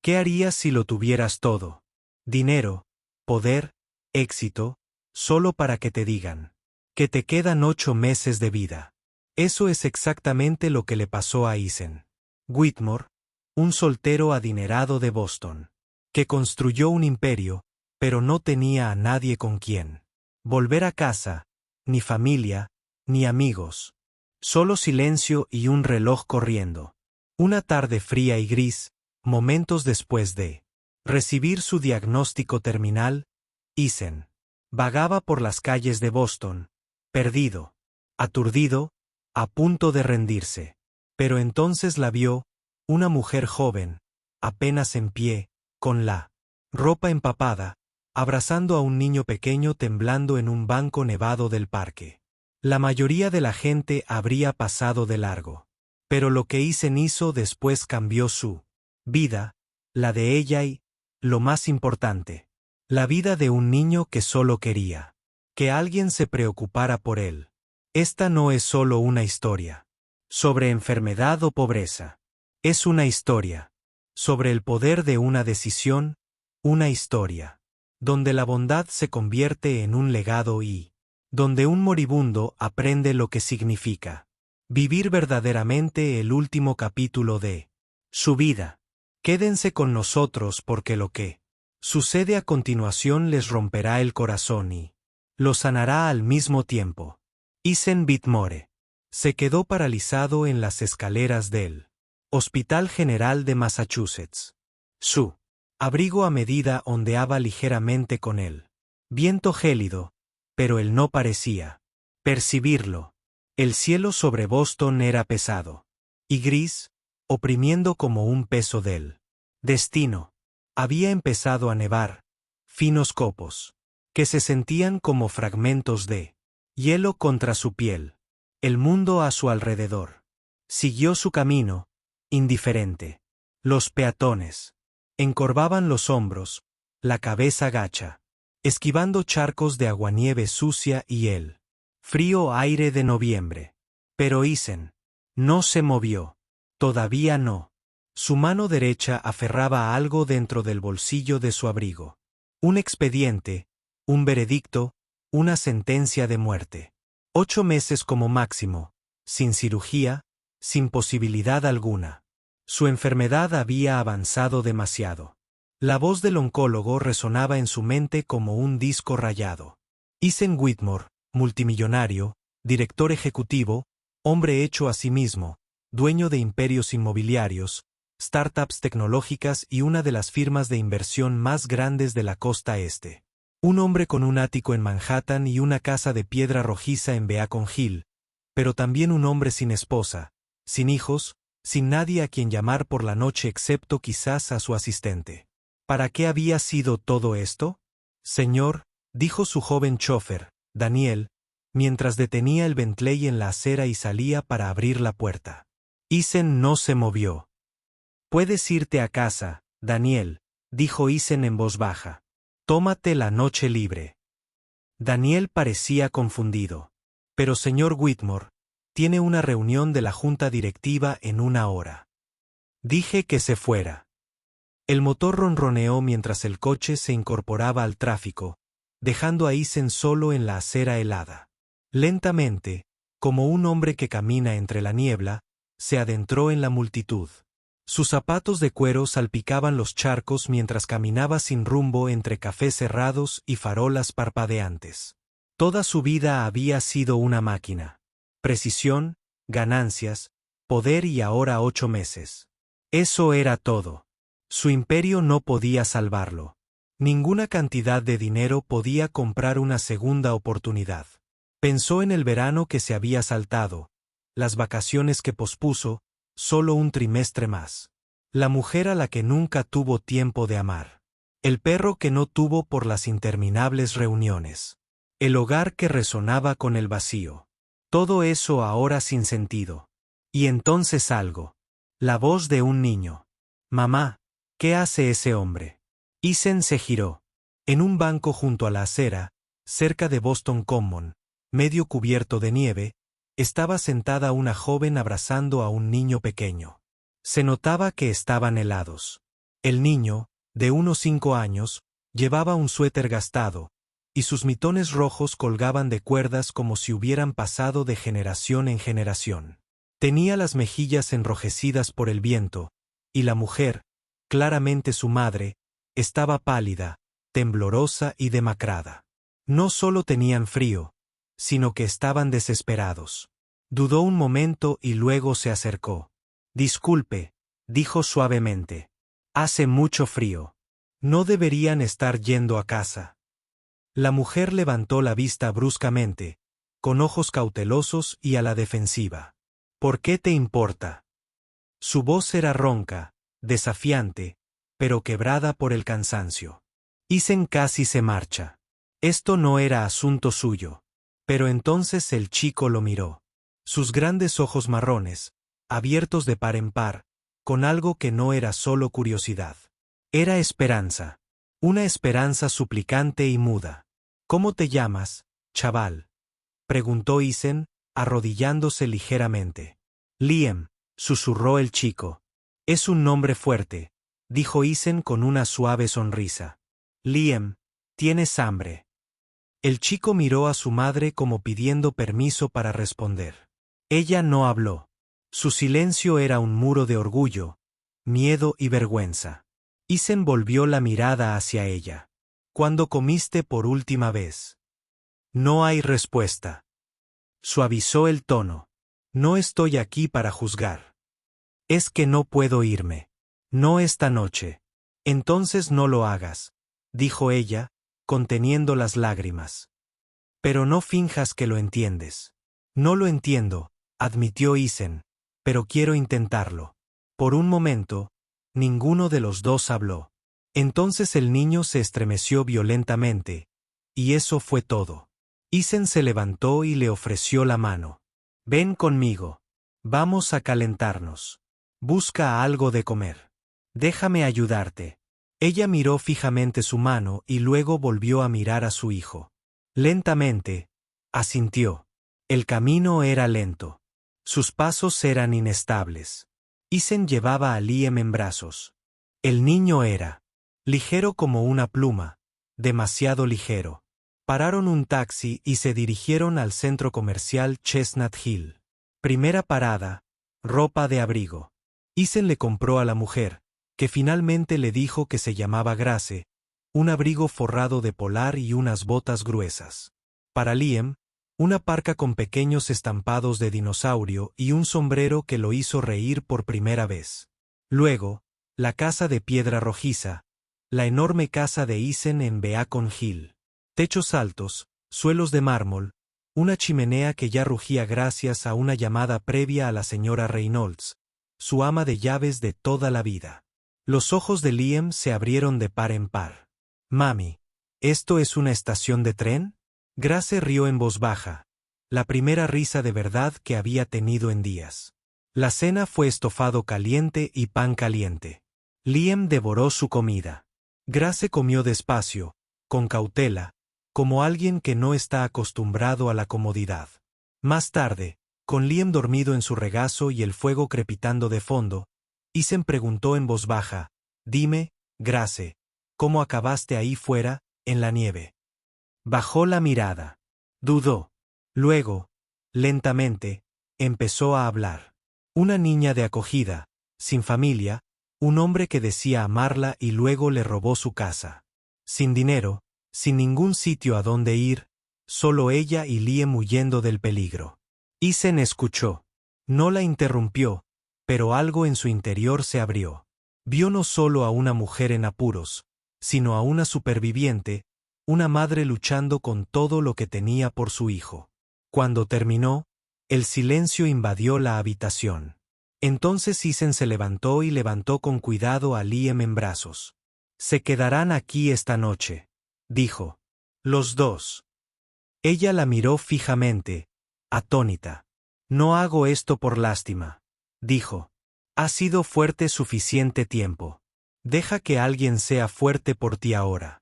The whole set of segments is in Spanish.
¿Qué harías si lo tuvieras todo? Dinero, poder, éxito, solo para que te digan que te quedan 8 meses de vida. Eso es exactamente lo que le pasó a Eisen Whitmore, un soltero adinerado de Boston, que construyó un imperio, pero no tenía a nadie con quien volver a casa, ni familia, ni amigos. Solo silencio y un reloj corriendo. Una tarde fría y gris, momentos después de recibir su diagnóstico terminal, Eisen vagaba por las calles de Boston, perdido, aturdido, a punto de rendirse. Pero entonces la vio, una mujer joven, apenas en pie, con la ropa empapada, abrazando a un niño pequeño temblando en un banco nevado del parque. La mayoría de la gente habría pasado de largo. Pero lo que Eisen hizo después cambió su vida, la de ella y, lo más importante, la vida de un niño que solo quería que alguien se preocupara por él. Esta no es solo una historia sobre enfermedad o pobreza. Es una historia sobre el poder de una decisión, una historia donde la bondad se convierte en un legado y donde un moribundo aprende lo que significa vivir verdaderamente el último capítulo de su vida. Quédense con nosotros porque lo que sucede a continuación les romperá el corazón y lo sanará al mismo tiempo. Eisen Whitmore se quedó paralizado en las escaleras del Hospital General de Massachusetts. Su abrigo a medida ondeaba ligeramente con el viento gélido, pero él no parecía percibirlo. El cielo sobre Boston era pesado y gris, oprimiendo como un peso del destino. Había empezado a nevar, finos copos, que se sentían como fragmentos de hielo contra su piel. El mundo a su alrededor siguió su camino, indiferente. Los peatones encorvaban los hombros, la cabeza gacha, esquivando charcos de aguanieve sucia y el frío aire de noviembre. Pero Eisen no se movió. Todavía no. Su mano derecha aferraba a algo dentro del bolsillo de su abrigo. Un expediente, un veredicto, una sentencia de muerte. 8 meses como máximo, sin cirugía, sin posibilidad alguna. Su enfermedad había avanzado demasiado. La voz del oncólogo resonaba en su mente como un disco rayado. Eisen Whitmore, multimillonario, director ejecutivo, hombre hecho a sí mismo, dueño de imperios inmobiliarios, startups tecnológicas y una de las firmas de inversión más grandes de la costa este. Un hombre con un ático en Manhattan y una casa de piedra rojiza en Beacon Hill, pero también un hombre sin esposa, sin hijos, sin nadie a quien llamar por la noche excepto quizás a su asistente. ¿Para qué había sido todo esto? Señor, dijo su joven chofer, Daniel, mientras detenía el Bentley en la acera y salía para abrir la puerta. Eisen no se movió. Puedes irte a casa, Daniel, dijo Eisen en voz baja. Tómate la noche libre. Daniel parecía confundido. Pero señor Whitmore, tiene una reunión de la junta directiva en 1 hora. Dije que se fuera. El motor ronroneó mientras el coche se incorporaba al tráfico, dejando a Eisen solo en la acera helada. Lentamente, como un hombre que camina entre la niebla, se adentró en la multitud. Sus zapatos de cuero salpicaban los charcos mientras caminaba sin rumbo entre cafés cerrados y farolas parpadeantes. Toda su vida había sido una máquina. Precisión, ganancias, poder y ahora 8 meses. Eso era todo. Su imperio no podía salvarlo. Ninguna cantidad de dinero podía comprar una segunda oportunidad. Pensó en el verano que se había saltado, las vacaciones que pospuso, solo un trimestre más. La mujer a la que nunca tuvo tiempo de amar. El perro que no tuvo por las interminables reuniones. El hogar que resonaba con el vacío. Todo eso ahora sin sentido. Y entonces algo. La voz de un niño. Mamá, ¿qué hace ese hombre? Eisen se giró. En un banco junto a la acera, cerca de Boston Common, medio cubierto de nieve, estaba sentada una joven abrazando a un niño pequeño. Se notaba que estaban helados. El niño, de unos 5 años, llevaba un suéter gastado, y sus mitones rojos colgaban de cuerdas como si hubieran pasado de generación en generación. Tenía las mejillas enrojecidas por el viento, y la mujer, claramente su madre, estaba pálida, temblorosa y demacrada. No solo tenían frío, sino que estaban desesperados. Dudó un momento y luego se acercó. «Disculpe», dijo suavemente. «Hace mucho frío. No deberían estar yendo a casa». La mujer levantó la vista bruscamente, con ojos cautelosos y a la defensiva. «¿Por qué te importa?». Su voz era ronca, desafiante, pero quebrada por el cansancio. Isen casi se marcha. Esto no era asunto suyo. Pero entonces el chico lo miró. Sus grandes ojos marrones, abiertos de par en par, con algo que no era solo curiosidad. Era esperanza. Una esperanza suplicante y muda. «¿Cómo te llamas, chaval?», preguntó Isen, arrodillándose ligeramente. «Liam», susurró el chico. «Es un nombre fuerte», dijo Isen con una suave sonrisa. «Liam, ¿tienes hambre?». El chico miró a su madre como pidiendo permiso para responder. Ella no habló. Su silencio era un muro de orgullo, miedo y vergüenza. Isen volvió la mirada hacia ella. «¿Cuándo comiste por última vez?». «No hay respuesta». Suavizó el tono. «No estoy aquí para juzgar. Es que no puedo irme. No esta noche». «Entonces no lo hagas», dijo ella, conteniendo las lágrimas. «Pero no finjas que lo entiendes». «No lo entiendo», admitió Isen, «pero quiero intentarlo». Por un momento, ninguno de los dos habló. Entonces el niño se estremeció violentamente, y eso fue todo. Isen se levantó y le ofreció la mano. «Ven conmigo. Vamos a calentarnos. Busca algo de comer. Déjame ayudarte». Ella miró fijamente su mano y luego volvió a mirar a su hijo. Lentamente, asintió. El camino era lento. Sus pasos eran inestables. Isen llevaba a Liam en brazos. El niño era ligero como una pluma, demasiado ligero. Pararon un taxi y se dirigieron al centro comercial Chestnut Hill. Primera parada, ropa de abrigo. Isen le compró a la mujer, que finalmente le dijo que se llamaba Grace, un abrigo forrado de polar y unas botas gruesas. Para Liam, una parca con pequeños estampados de dinosaurio y un sombrero que lo hizo reír por primera vez. Luego, la casa de piedra rojiza, la enorme casa de Isen en Beacon Hill. Techos altos, suelos de mármol, una chimenea que ya rugía gracias a una llamada previa a la señora Reynolds, su ama de llaves de toda la vida. Los ojos de Liam se abrieron de par en par. «Mami, ¿esto es una estación de tren?». Grace rió en voz baja, la primera risa de verdad que había tenido en días. La cena fue estofado caliente y pan caliente. Liam devoró su comida. Grace comió despacio, con cautela, como alguien que no está acostumbrado a la comodidad. Más tarde, con Liam dormido en su regazo y el fuego crepitando de fondo, Isen preguntó en voz baja: «Dime, Grace, ¿cómo acabaste ahí fuera, en la nieve?». Bajó la mirada. Dudó. Luego, lentamente, empezó a hablar. Una niña de acogida, sin familia, un hombre que decía amarla y luego le robó su casa. Sin dinero, sin ningún sitio a donde ir, solo ella y Liam huyendo del peligro. Isen escuchó. No la interrumpió, pero algo en su interior se abrió. Vio no solo a una mujer en apuros, sino a una superviviente, una madre luchando con todo lo que tenía por su hijo. Cuando terminó, el silencio invadió la habitación. Entonces Isen se levantó y levantó con cuidado a Liam en brazos. «Se quedarán aquí esta noche», dijo. «Los dos». Ella la miró fijamente, atónita. «No hago esto por lástima», dijo. «Ha sido fuerte suficiente tiempo. Deja que alguien sea fuerte por ti ahora».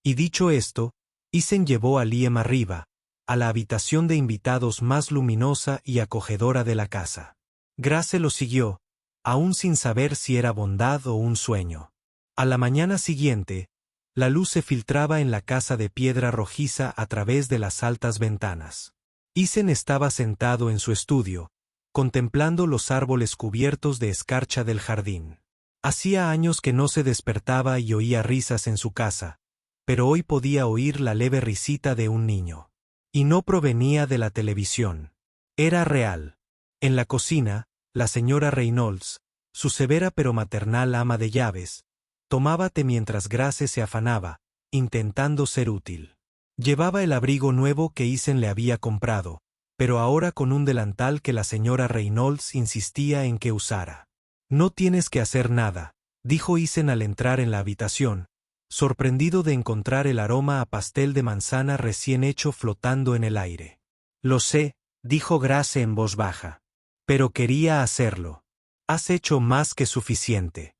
Y dicho esto, Isen llevó a Liam arriba, a la habitación de invitados más luminosa y acogedora de la casa. Grace lo siguió, aún sin saber si era bondad o un sueño. A la mañana siguiente, la luz se filtraba en la casa de piedra rojiza a través de las altas ventanas. Isen estaba sentado en su estudio, contemplando los árboles cubiertos de escarcha del jardín. Hacía años que no se despertaba y oía risas en su casa, pero hoy podía oír la leve risita de un niño. Y no provenía de la televisión. Era real. En la cocina, la señora Reynolds, su severa pero maternal ama de llaves, tomaba té mientras Grace se afanaba, intentando ser útil. Llevaba el abrigo nuevo que Isen le había comprado, pero ahora con un delantal que la señora Reynolds insistía en que usara. «No tienes que hacer nada», dijo Isen al entrar en la habitación, sorprendido de encontrar el aroma a pastel de manzana recién hecho flotando en el aire. «Lo sé», dijo Grace en voz baja. «Pero quería hacerlo. Has hecho más que suficiente».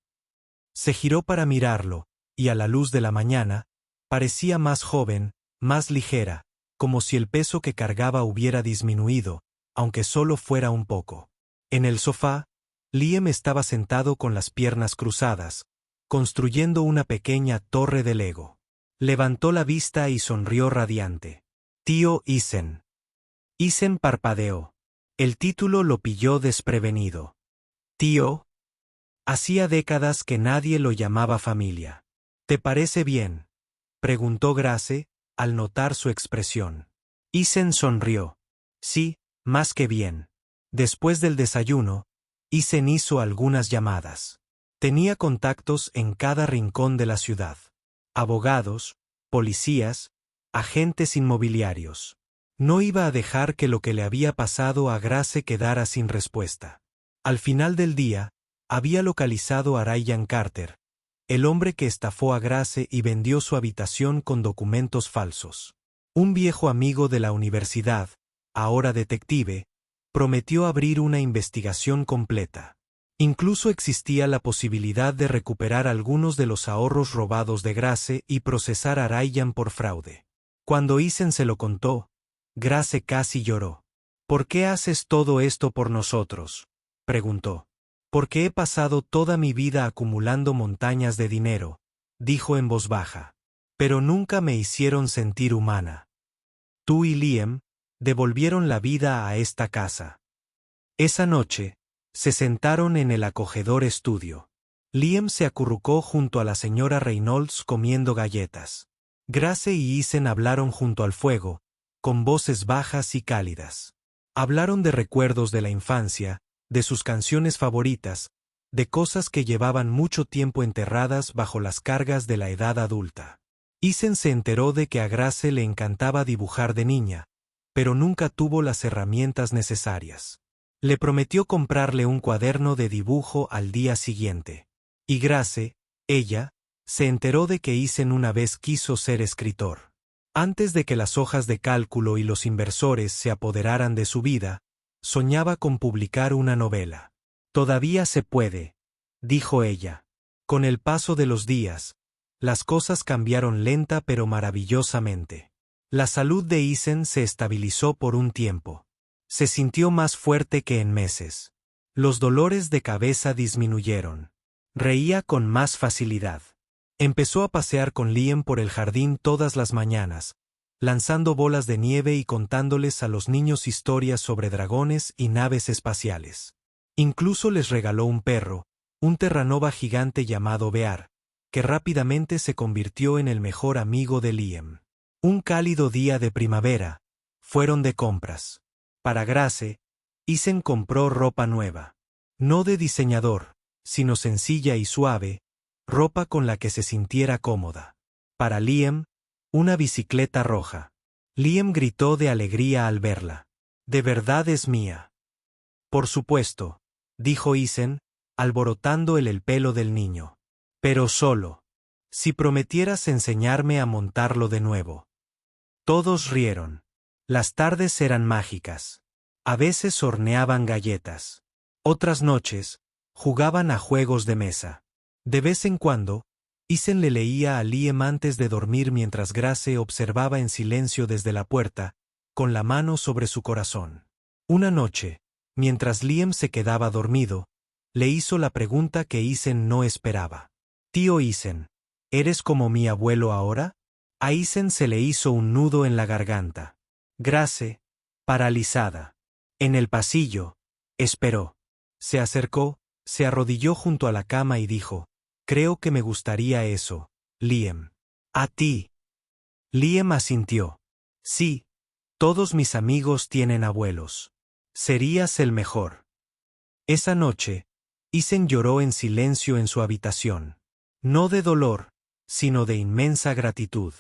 Se giró para mirarlo, y a la luz de la mañana, parecía más joven, más ligera, como si el peso que cargaba hubiera disminuido, aunque solo fuera un poco. En el sofá, Liam estaba sentado con las piernas cruzadas, construyendo una pequeña torre de Lego. Levantó la vista y sonrió radiante. «Tío Isen». Isen parpadeó. El título lo pilló desprevenido. «Tío». Hacía décadas que nadie lo llamaba familia. «¿Te parece bien?», preguntó Grace, al notar su expresión. Isen sonrió. «Sí, más que bien». Después del desayuno, Isen hizo algunas llamadas. Tenía contactos en cada rincón de la ciudad. Abogados, policías, agentes inmobiliarios. No iba a dejar que lo que le había pasado a Grace quedara sin respuesta. Al final del día, había localizado a Ryan Carter, el hombre que estafó a Grace y vendió su habitación con documentos falsos. Un viejo amigo de la universidad, ahora detective, prometió abrir una investigación completa. Incluso existía la posibilidad de recuperar algunos de los ahorros robados de Grace y procesar a Ryan por fraude. Cuando Isen se lo contó, Grace casi lloró. «¿Por qué haces todo esto por nosotros?», preguntó. «Porque he pasado toda mi vida acumulando montañas de dinero», dijo en voz baja. «Pero nunca me hicieron sentir humana. Tú y Liam devolvieron la vida a esta casa». Esa noche, se sentaron en el acogedor estudio. Liam se acurrucó junto a la señora Reynolds comiendo galletas. Grace y Isen hablaron junto al fuego, con voces bajas y cálidas. Hablaron de recuerdos de la infancia, de sus canciones favoritas, de cosas que llevaban mucho tiempo enterradas bajo las cargas de la edad adulta. Isen se enteró de que a Grace le encantaba dibujar de niña, pero nunca tuvo las herramientas necesarias. Le prometió comprarle un cuaderno de dibujo al día siguiente. Y Grace, ella, se enteró de que Isen una vez quiso ser escritor. Antes de que las hojas de cálculo y los inversores se apoderaran de su vida, soñaba con publicar una novela. «Todavía se puede», dijo ella. Con el paso de los días, las cosas cambiaron lenta pero maravillosamente. La salud de Isen se estabilizó por un tiempo. Se sintió más fuerte que en meses. Los dolores de cabeza disminuyeron. Reía con más facilidad. Empezó a pasear con Liam por el jardín todas las mañanas, lanzando bolas de nieve y contándoles a los niños historias sobre dragones y naves espaciales. Incluso les regaló un perro, un terranova gigante llamado Bear, que rápidamente se convirtió en el mejor amigo de Liam. Un cálido día de primavera, fueron de compras. Para Grace, Isen compró ropa nueva. No de diseñador, sino sencilla y suave, ropa con la que se sintiera cómoda. Para Liam, una bicicleta roja. Liam gritó de alegría al verla. «¿De verdad es mía?» «Por supuesto», dijo Isen, alborotando el pelo del niño. «Pero solo si prometieras enseñarme a montarlo de nuevo». Todos rieron. Las tardes eran mágicas. A veces horneaban galletas. Otras noches, jugaban a juegos de mesa. De vez en cuando, Isen le leía a Liam antes de dormir mientras Grace observaba en silencio desde la puerta, con la mano sobre su corazón. Una noche, mientras Liam se quedaba dormido, le hizo la pregunta que Isen no esperaba. Tío Isen, ¿eres como mi abuelo ahora? A Isen se le hizo un nudo en la garganta. Grace, paralizada. En el pasillo, esperó. Se acercó, se arrodilló junto a la cama y dijo, creo que me gustaría eso, Liam. ¿A ti? Liam asintió. Sí, todos mis amigos tienen abuelos. Serías el mejor. Esa noche, Isen lloró en silencio en su habitación. No de dolor, sino de inmensa gratitud.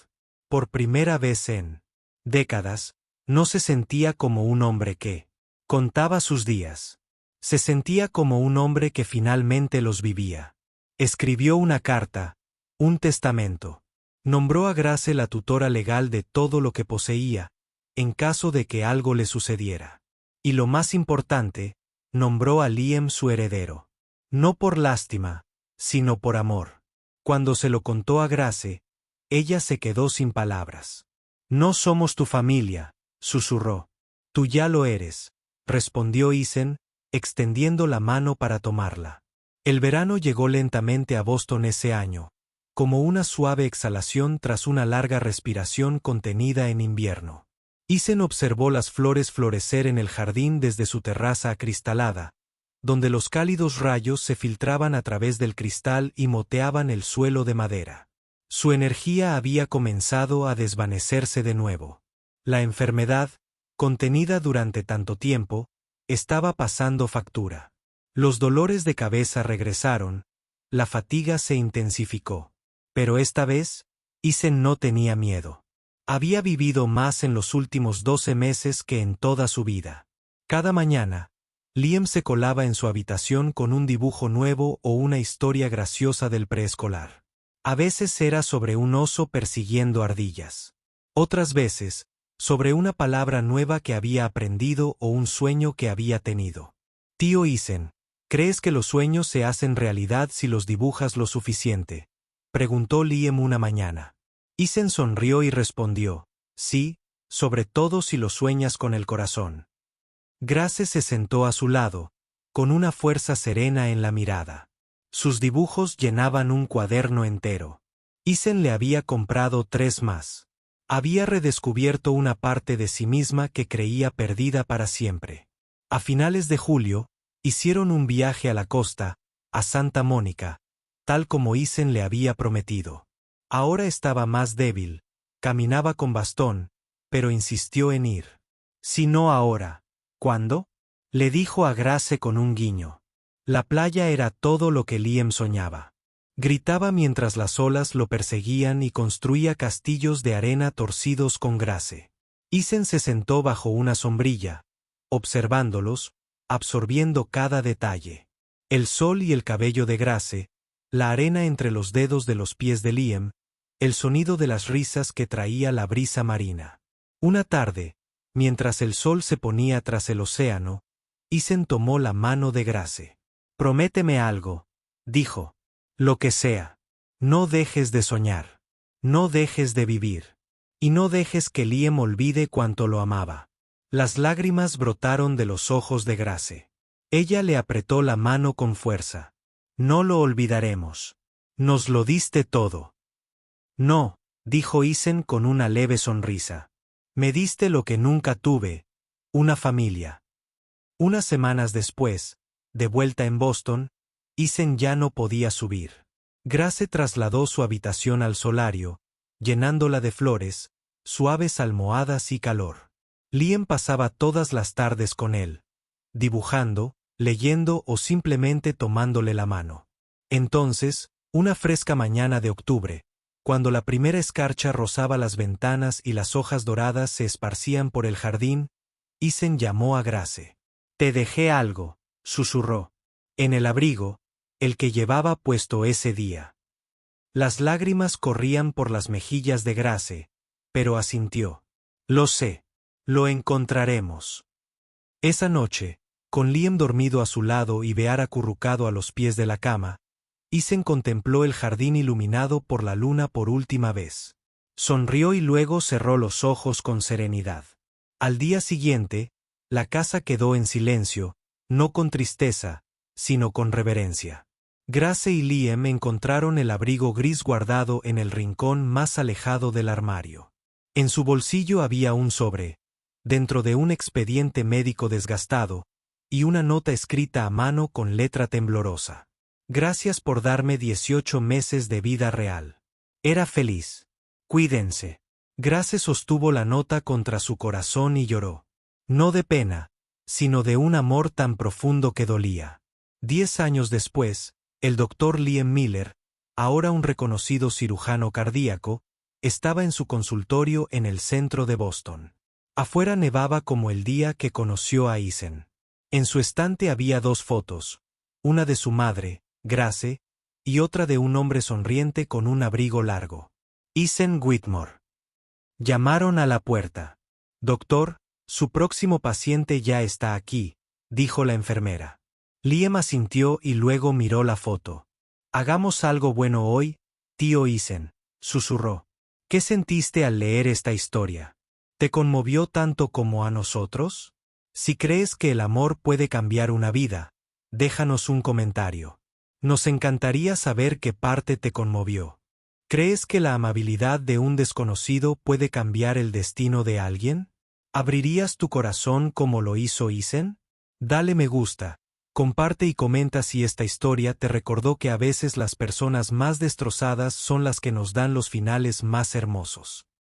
Por primera vez en décadas, no se sentía como un hombre que contaba sus días. Se sentía como un hombre que finalmente los vivía. Escribió una carta, un testamento. Nombró a Grace la tutora legal de todo lo que poseía, en caso de que algo le sucediera. Y lo más importante, nombró a Liam su heredero. No por lástima, sino por amor. Cuando se lo contó a Grace, ella se quedó sin palabras. No somos tu familia, susurró. Tú ya lo eres, respondió Isen, extendiendo la mano para tomarla. El verano llegó lentamente a Boston ese año, como una suave exhalación tras una larga respiración contenida en invierno. Isen observó las flores florecer en el jardín desde su terraza acristalada, donde los cálidos rayos se filtraban a través del cristal y moteaban el suelo de madera. Su energía había comenzado a desvanecerse de nuevo. La enfermedad, contenida durante tanto tiempo, estaba pasando factura. Los dolores de cabeza regresaron, la fatiga se intensificó. Pero esta vez, Isen no tenía miedo. Había vivido más en los últimos 12 meses que en toda su vida. Cada mañana, Liam se colaba en su habitación con un dibujo nuevo o una historia graciosa del preescolar. A veces era sobre un oso persiguiendo ardillas. Otras veces, sobre una palabra nueva que había aprendido o un sueño que había tenido. Tío Isen, ¿crees que los sueños se hacen realidad si los dibujas lo suficiente?, preguntó Liam una mañana. Isen sonrió y respondió, sí, sobre todo si lo sueñas con el corazón. Grace se sentó a su lado, con una fuerza serena en la mirada. Sus dibujos llenaban un cuaderno entero. Isen le había comprado 3 más. Había redescubierto una parte de sí misma que creía perdida para siempre. A finales de julio, hicieron un viaje a la costa, a Santa Mónica, tal como Isen le había prometido. Ahora estaba más débil, caminaba con bastón, pero insistió en ir. Si no ahora, ¿cuándo?, le dijo a Grace con un guiño. La playa era todo lo que Liam soñaba. Gritaba mientras las olas lo perseguían y construía castillos de arena torcidos con Grace. Isen se sentó bajo una sombrilla, observándolos, absorbiendo cada detalle. El sol y el cabello de Grace, la arena entre los dedos de los pies de Liam, el sonido de las risas que traía la brisa marina. Una tarde, mientras el sol se ponía tras el océano, Isen tomó la mano de Grace. Prométeme algo, dijo. Lo que sea. No dejes de soñar. No dejes de vivir. Y no dejes que Liam olvide cuánto lo amaba. Las lágrimas brotaron de los ojos de Grace. Ella le apretó la mano con fuerza. No lo olvidaremos. Nos lo diste todo. No, dijo Isen con una leve sonrisa. Me diste lo que nunca tuve, una familia. Unas semanas después, de vuelta en Boston, Isen ya no podía subir. Grace trasladó su habitación al solario, llenándola de flores, suaves almohadas y calor. Liam pasaba todas las tardes con él, dibujando, leyendo o simplemente tomándole la mano. Entonces, una fresca mañana de octubre, cuando la primera escarcha rozaba las ventanas y las hojas doradas se esparcían por el jardín, Isen llamó a Grace. Te dejé algo, susurró. En el abrigo, el que llevaba puesto ese día. Las lágrimas corrían por las mejillas de Grace, pero asintió. Lo sé. Lo encontraremos. Esa noche, con Liam dormido a su lado y Bear acurrucado a los pies de la cama, Isen contempló el jardín iluminado por la luna por última vez. Sonrió y luego cerró los ojos con serenidad. Al día siguiente, la casa quedó en silencio, no con tristeza, sino con reverencia. Grace y Liam encontraron el abrigo gris guardado en el rincón más alejado del armario. En su bolsillo había un sobre, dentro de un expediente médico desgastado, y una nota escrita a mano con letra temblorosa. Gracias por darme 18 meses de vida real. Era feliz. Cuídense. Grace sostuvo la nota contra su corazón y lloró. No de pena, sino de un amor tan profundo que dolía. 10 años después, el doctor Liam Miller, ahora un reconocido cirujano cardíaco, estaba en su consultorio en el centro de Boston. Afuera nevaba como el día que conoció a Eason. En su estante había 2 fotos, una de su madre, Grace, y otra de un hombre sonriente con un abrigo largo. Eason Whitmore. Llamaron a la puerta. Doctor, su próximo paciente ya está aquí, dijo la enfermera. Liam asintió y luego miró la foto. Hagamos algo bueno hoy, tío Eason, susurró. ¿Qué sentiste al leer esta historia? ¿Te conmovió tanto como a nosotros? Si crees que el amor puede cambiar una vida, déjanos un comentario. Nos encantaría saber qué parte te conmovió. ¿Crees que la amabilidad de un desconocido puede cambiar el destino de alguien? ¿Abrirías tu corazón como lo hizo Eason? Dale me gusta, comparte y comenta si esta historia te recordó que a veces las personas más destrozadas son las que nos dan los finales más hermosos.